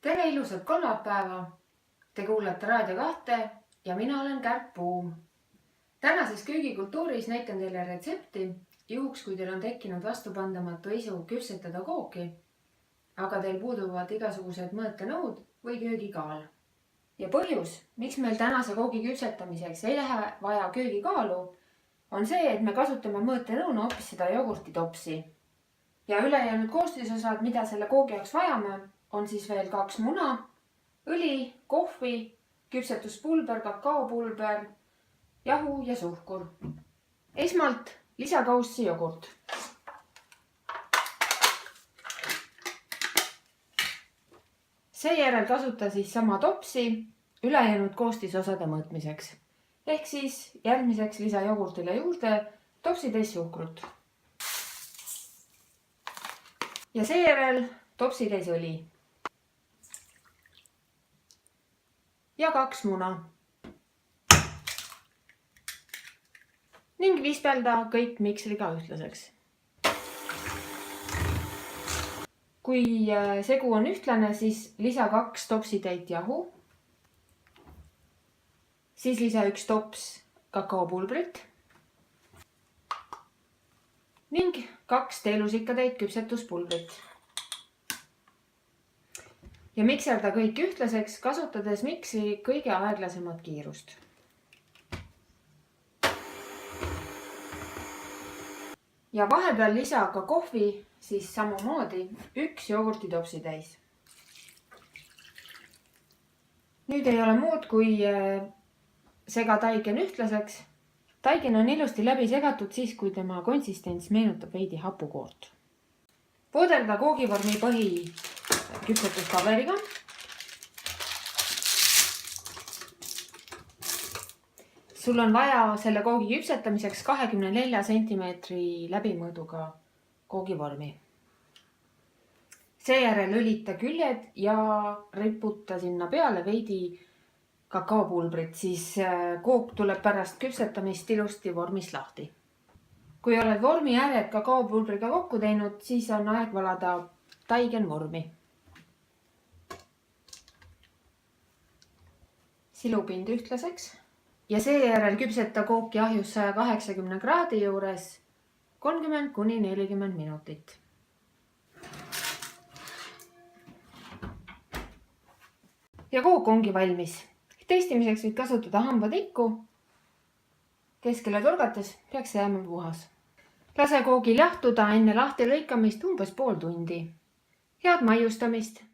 Tere ilusat kolmapäeva! Te kuulate Raadio 2 ja mina olen Kärt Puum. Tänases köögikultuuris näitan teile retsepti, juhuks kui teil on tekkinud vastupandamatu isu küpsetada kooki, aga teil puuduvad igasugused mõõtenõud või köögikaal. Ja põhjus, miks meil tänase koogi küpsetamiseks ei lähe vaja köögikaalu, on see, et me kasutame mõõtenõuna hoopis seda jogurtitopsi. Ja ülejäänud koostisosad, mida selle koogi jaoks vajame, on siis veel 2 muna, õli, kohvi, küpsetuspulber, kakaopulber, jahu ja suhkur. Esmalt lisakaussi jogurt. Seejärel kasuta siis sama topsi ülejäänud koostisosade mõõtmiseks. Ehk siis järgmiseks lisa jogurtile juurde topsitäis suhkrut. Ja seejärel topsitäis õli. Ja 2 muna. Ning vispelda kõik miksriga ühtlaseks. Kui segu on ühtlane, siis lisa 2 topsitäit jahu. Siis lisa 1 tops kakaopulbrit. Ning 2 teelusikatäit küpsetuspulbrit. Ja mikserda kõik ühtlaseks, kasutades miksri kõige aeglasemat kiirust. Ja vahepeal lisa ka kohvi, siis samamoodi 1 jogurtitopsi täis. Nüüd ei ole muud kui sega taigen ühtlaseks. Taigen on ilusti läbi segatud siis, kui tema konsistents meenutab veidi hapukoort. Pooderda koogivormi põhi küpsetuspaberiga. Sul on vaja selle koogi küpsetamiseks 24 cm läbimõõduga koogivormi. Seejärel õlita küljed ja riputa sinna peale veidi kakaopulbrit, siis kook tuleb pärast küpsetamist ilusti vormist lahti. Kui oled vormi ääred kakaopulbriga kokku teinud, siis on aeg valada taigenvormi. Silupind ühtlaseks ja seejärel küpseta kooki ahjus 180 kraadi juures 30–40 minutit. Ja kook ongi valmis. Testimiseks võid kasutada hambatikku. Keskele torgates peaks jääma puhas. Lase koogil jahtuda enne lahti lõikamist umbes pool tundi. Head maiustamist!